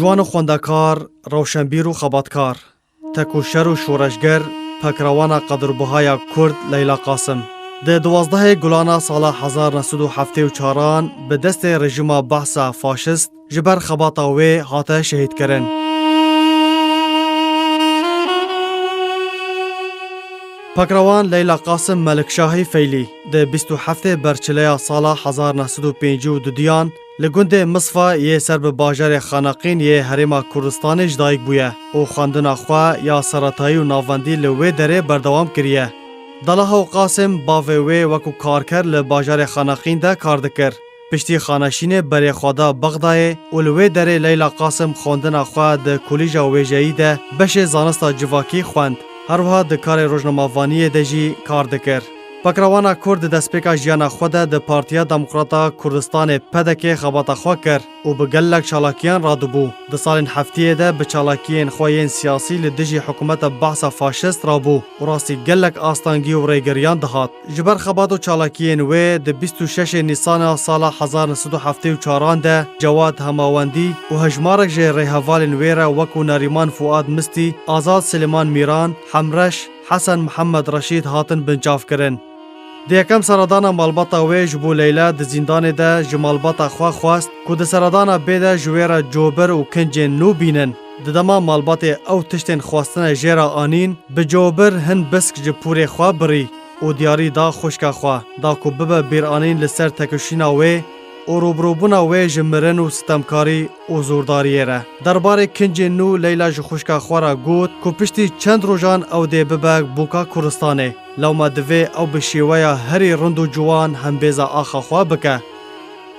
جوان و خوندکار، روشنبیر و خباتکار، تکوشر و شورشگر، پکروان قدربهای کرد لیلا قاسم. ده 12 گلانا سال 1974 به دست رژیم بحث فاشست جبر خباتا وی هاته شهید کرن. پکروان لیلا قاسم ملکشاهی فیلی ده 27 برچلیا سال 1952 لگند مصفا یه سر به باجر خانقین یه حریم کردستان جدایک بویه و خواندن خوا یا سرطایی و ناوندی لوی دره بردوام کریه. دلها و قاسم باوی وکو کارکر لباجر خانقین ده کار دکر. پشتی خانشین بری خدا بغدای اولوی دره لیلا قاسم خواندن خوا ده کلیجا ویجایی ده بش زانستا جواکی خواند. هروها ده کار روزنامه‌وانی دجی کار دکر. پکروانا کرد دسپیکا جیانا خود ده پارتیا دموکراتا کردستان پدک خباتا خوا کر و به گلک چالاکیان رادبو. ده سالین هفتیه ده به چالاکیان خواهین سیاسی لدجی حکومت بحث فاشست رابو و راستی گلک آستانگی و ریگریان دهات. جبر خبات و چالاکیان وی ده 26 نیسان سال 1974 ده جواد هماوندی و هجمارک جه ریحوالین ویره وکو ناریمان فؤاد مستی، آزاد سلیمان میران، حمرش، حسن محمد رشید هاتن بنچاف کرن. د یکم سردانا مالباتا وی جبو لیلا د زندان ده جمالباتا خوا خواست که د سردانا بیده جویره جوبر و کنجین نو بینن. د دما مالبات او تشتین خواستن جیرا آنین به جوبر هن بسک جپور خوا بری و دیاری دا خوشکا خوا دا که ببه بیر آنین لسر تکشینا وی و روبروبونا وی جمرن و ستمکاری و زورداریه ره. درباره کنجین نو لیلا جخوشکا خوارا گوت که پشتی چند روزان او دی ببه بوکا کردستانه لو ما دوی او بشیویا هری رندو جوان هم بیزا آخا خواه بکه.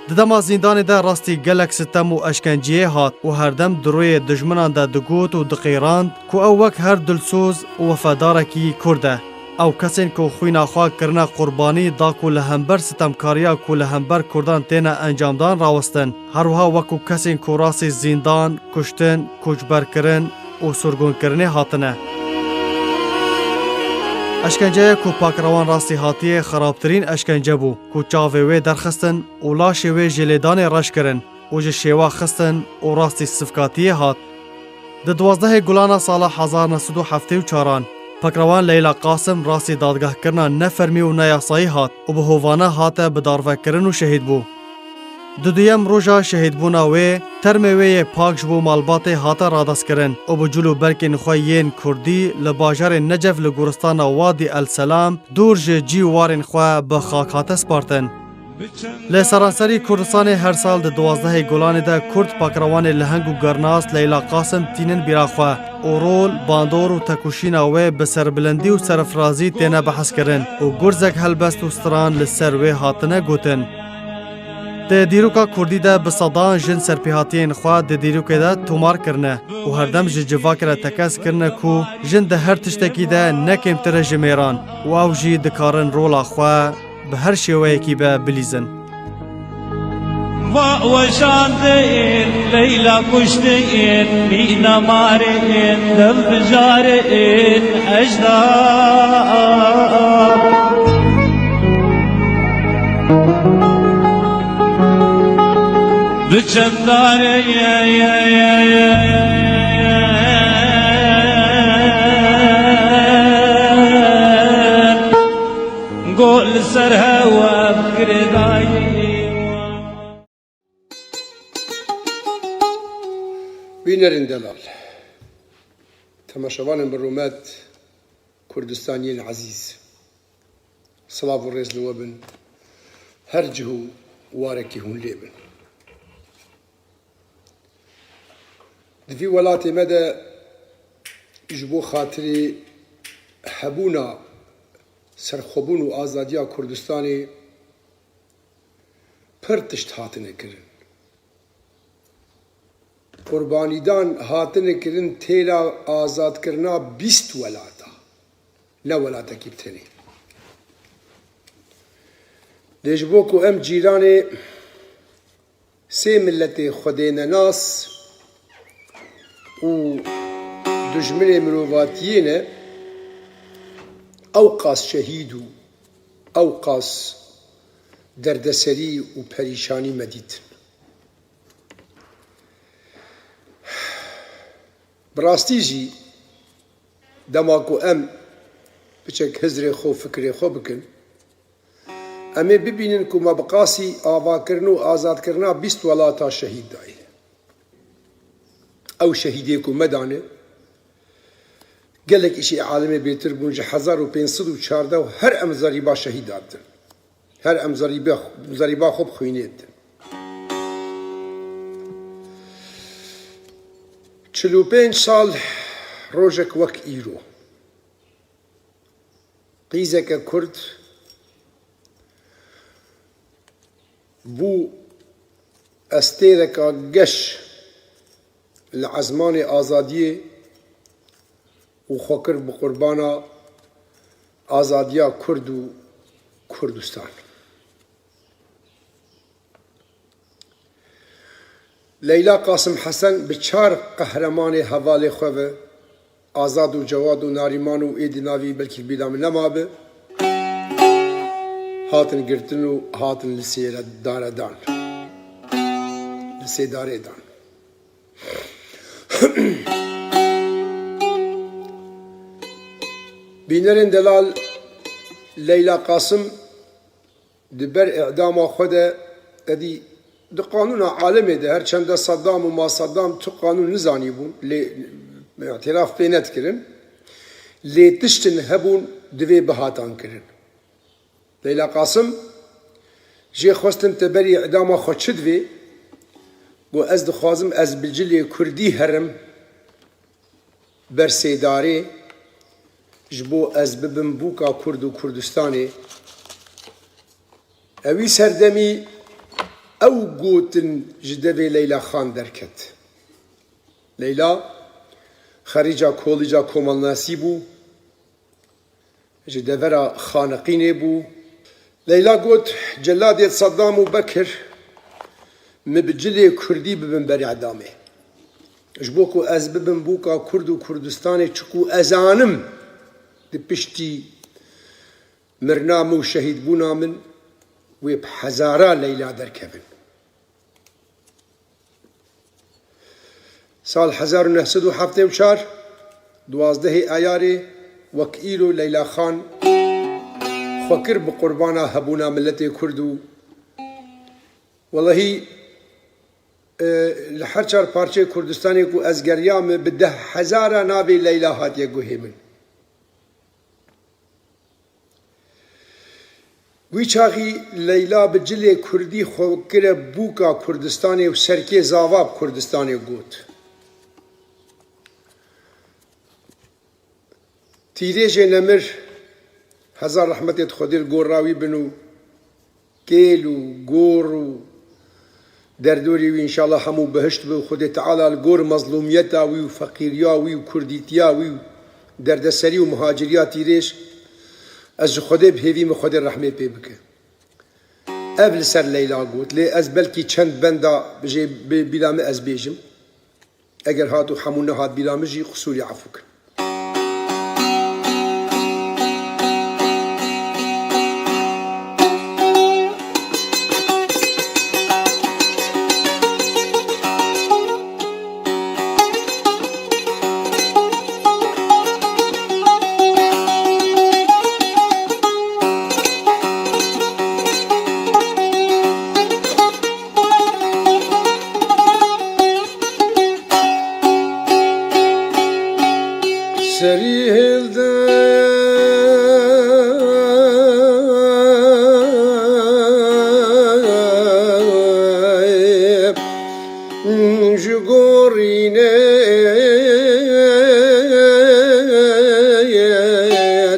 ددما زندان ده راستی گلک ستم و اشکنجیه هات و هر دم دروی دجمنان ده دگوت و دقیراند که او وک هر دلسوز و وفادارکی کرده. او کسین که خوینا خواه کرنا قربانی دا که لهمبر ستمکاریا که لهمبر کردان تینا انجامدان راوستن. هروها وکو کسین که راسی زندان، کشتن، کجبر کرن و سرگون کرنه هاتنه. اشکنجه که پاکروان راستی هاتیه خرابترین اشکنجه بو که چاوه وی درخستن و لاشه وی جلیدان رش کرن و جشیوا خستن و راستی صفکاتیه هات. ده 12 گلانا سال 1974 پکروان لیلا قاسم راستی دادگاه کرنا نفرمی و نیاسایی هات و به هوانه هاته به داروه کرن و شهید بو. دویم روژا شهید بونا وی ترمه وی پاکش بو مالبات هاته رادست کرن و به جلو برکن خواهین کردی لباجر نجف لگورستان وادی السلام دور جی وارن خواه به خاک هاته سپارتن. لسرانسری کردستان هر سال ده 12 گلان ده کرد پاکروان لهنگ و گرناس لیلا قاسم تینن بیرا خواه و رول، باندور و تکوشین وی به سربلندی و سرفرازی تینه بحث کرن و گرزک هلبست و ستران لسر وی هاتنه گوتن. ده دیروکا کردی ده بصدان جن سرپیهاتین خواه ده دیروکا ده تومار کرنه و هر دم جواک را تکس کرنه که جن ده هر تشتکی ده نکمتر جمیران و او جی دکارن رولا خواه به هر شیوه کی به بلیزن. وشاندین لیلا کشتین مینا مارین دل بجارین اجدار بچنداره گل سر هوا بگردایی بینرین دلال تماشاوان برومات کردستانیین عزیز صلاف و ریز لوبن هر جهو وارکی هون لیبن دفی ولاتي مدى جبو خاطري حبونا سرخوبون و آزادیا کردستانی پرتشت هاتنه کرن قربانیدان هاتنه کرن تیلا آزاد کرنا 20 ولاتا نه ولاتا کبتنی دجبو کو ام جیران سه ملت خودین ناس و دجمن مروفاتيين أوقاس شهيد أوقاس دردسري و پریشانی مدید براستی جی دماکو ام بچک هزر خو فکر خو بکن امی ببینن که مبقاسی آوا کرن و آزاد کرنا 20 ولاتا شهید دایی او شهیدی که مدانه گلک ایشی عالم بیتر بونج 1514 و هر ام زریبا شهید دادن هر ام زریبا خوب خوینید 45 سال روجك وك إيرو قيزك كرد بو استيرك قش العزمان آزادية وخوكر بقربانا آزادية كرد و كردستان ليلى قاسم حسن بچار قهرمان حواله خوه آزاد و جواد و ناریمان و ایدی ناوی بلکی بیدام نمابه هاتن گرتن و هاتن لسیره داره دان لسی داره دان بینرین دلال لیلا قاسم دبر اعدام خود ادی دو قانون عالمه ده هر چند صدام و ما صدام تو قانون نزانی بون اعتراف بینت کرن لی تشتن هبون دوی بهاتان کرن لیلا قاسم جی خواستن تبری اعدام خود شدوی گو از دخوازم از بلجلی کردی هرم برسیداری جبو از ببن بوکا کرد و کردستانی اوی سردمی او گوتن جدوی لیلا خان درکت لیلا خارجا کولجا کومال ناسی بو جدورا خانقینه بو لیلا گوت جلادیت صدام و بکر مبجلی کردی ببن بری عدامه جبوکو از ببن بوکا کرد و کردستانی چکو ازانم دی پشتی مرنام و شهید بونا من ویب هزارا لیلا درکبن سال 1974 12 آیاری وکیلو لیلا خان فکر بقربانا هبونا ملت کردو والله لحر چار پارچه کردستانی کو از گریام به 10,000 ناوی لیلا هاتیه گوهی من وی چاقی لیلا بجلی کردی خوکر بوکا کردستانی و سرکی زاواب کردستانی گوت تیریج نمر هزار رحمتت خودیر گور راوی بنو کیل و گور و دردوری و انشاءالله همو بهشت به خود تعالی گور مظلومیتا و فقیریا و کردیتیا و دردسری و مهاجریا تیریج از خودی بهویم خود رحمه پی بکه اول سر لیلا گوت لی از بلکی چند بندا بجی بیلام از بیجم اگر هاتو همون نهاد بیلام جی قصوری عفو کن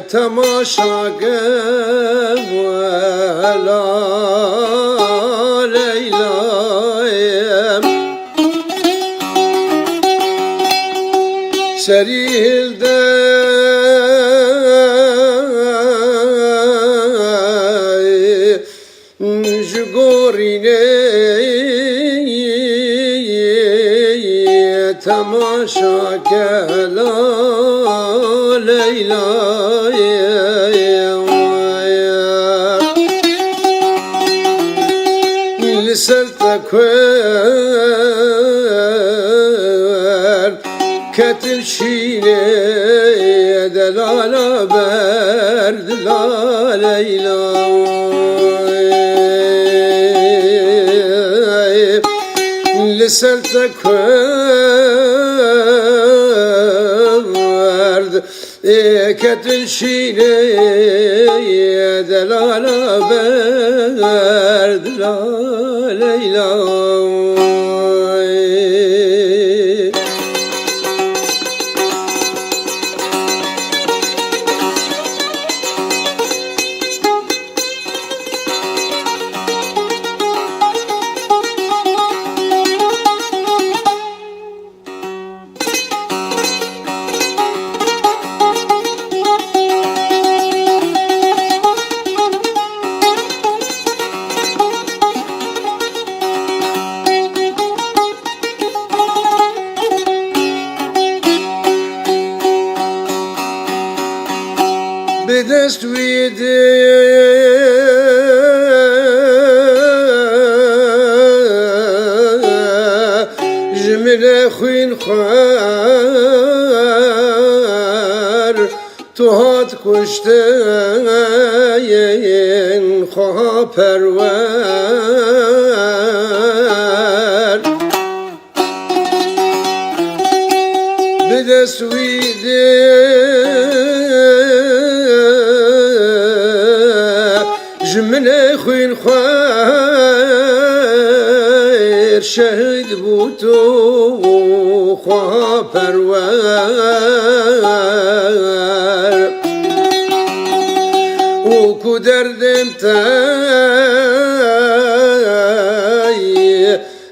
تماشا ولا ليلى سريل داي جغوريني تماشا كلا ليلى سلتكوير كتب şine delala berdila Leyla Liselte köverd Ketin şine delala berdila Leyla بدست ویده جمله خوین خوار تو هات کشته این خواه پرور بدست ویده جمله خوین خوار شهید بود تو خواه پرور او کو دردم تای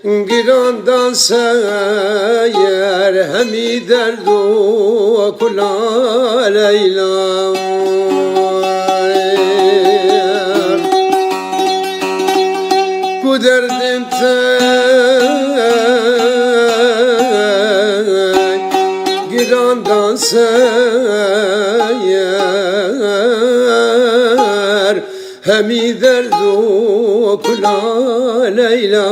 گیراندان سیر همی درد و کلا لیلا derdim sen girandan seyer hemi derdu kula Leyla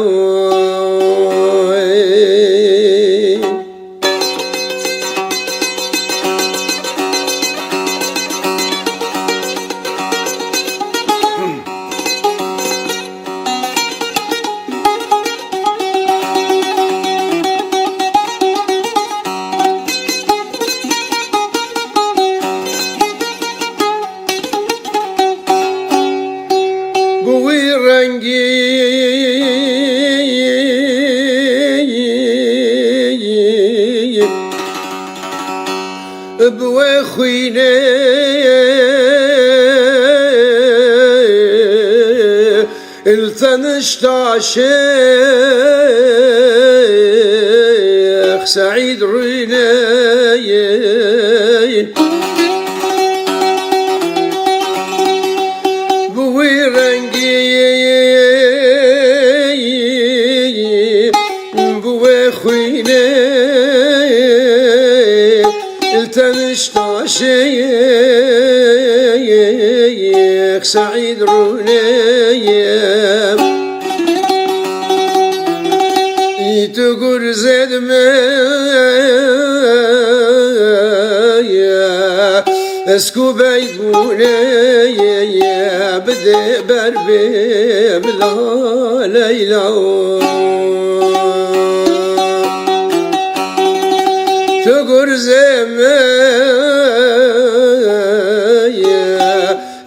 بوی خوینه التنشت شيخ سعيد ريني بوي رنگي بوي خويني التنشت شيخ سعيد ريني تقول زد ما اسكو بيقولي بدي بربي بلا ليلى تقول زما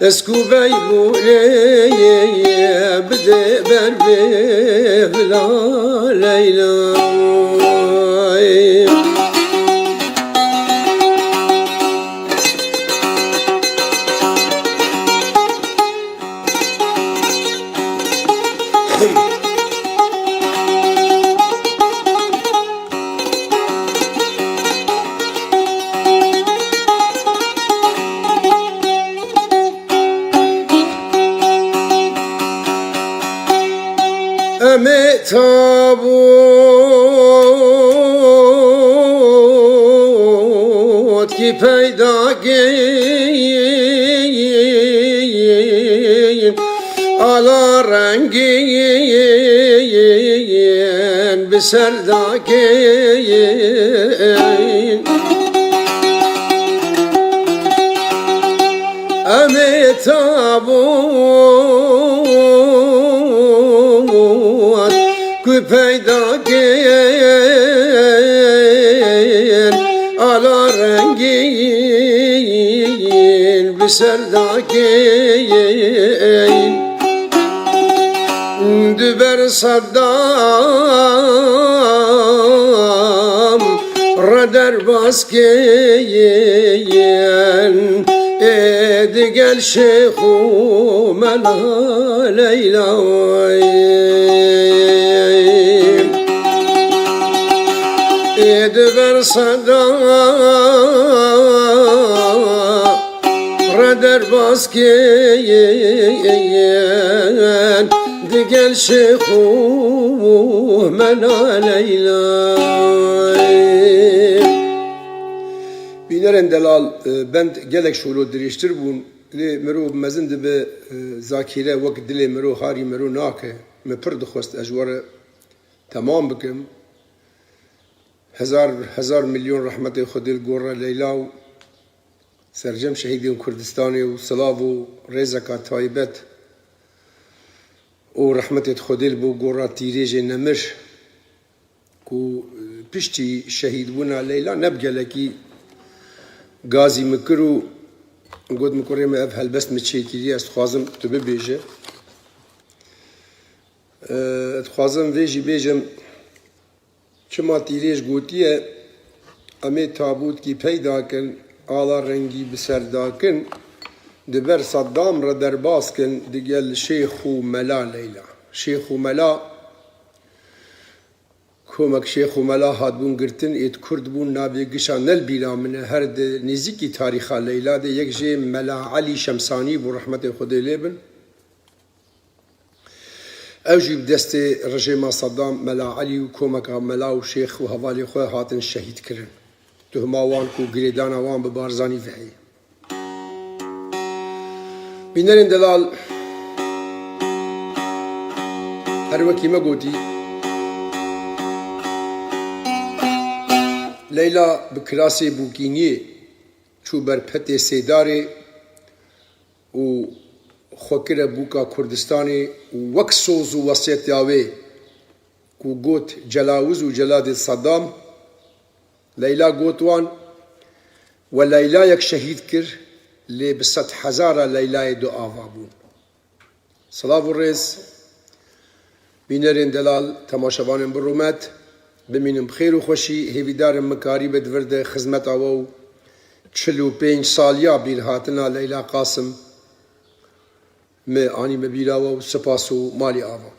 اسكو بيقولي بدي بربي بلا ليلى تابوت کی پیدا گین آلا رنگین بسر داگین تابوت که پیدا کن ala rengin bir serdakin düber saddam radar baskeyen edi gel şeyhu mela leyla edi ver saddam radar baskeyen gel şeyhu mela leyla bineren delal ben gelek şulu diriştir bun li mero mezin de zakire vakt dili mero hari mero nake me pir dixwest ejwara tamam bikim hezar milyon rahmet xudil gorra leyla sercem şehidin Kurdistan'ı salavu rezaka taybet o rahmet xudil bu gorra tirêjê nemir ku piştî şehîd bûna leyla nebgelekî gazî min kir û got min kurê me ev helbest min çêkiriye ez dixwazim tu bibêje dixwazim vê jî bêjim çima tîrêj gotiye em ê tabûtkî peyda kin ala rengî bi ser dakin di ber Saddam re derbas kin digel Şeyxû Mela Leyla Şeyxû Mela komek Şeyxû Mela hatbûn girtin êt Kurd bûn navê gişa nel bîra min e her di nêzîkî tarîxa Leyla de yek jê Mela Alî Şemsanî bû rahmetê Xwedê lê bin ew jî bi destê rejêma Saddam Mela Alî û komeka Mela û Şeyx û hevalê xwe hatin şehîd kirin tuhma wan ku girêdana wan bi barzanî vehî bînerên delal her wekî me gotî Leyla bi kirasê bûkîniyê çû ber petê sêdarê û xwekire bûka Kurdistanê û wek soz û wesiyetiya wê ku got celawîz û celadê Saddam Leyla got wan we Leylayek şehîd kir lê bi sed hezara Leylayê du ava bûn Silav û rêz bînerên delal temaşevanên bi rûmet bimînin bi xêr û xweşî hêvîdarên mikarî be divir de xizmeta we û 45 saliya bîrhatina Leyla Qasım me anî me bîra we û spas û malê ava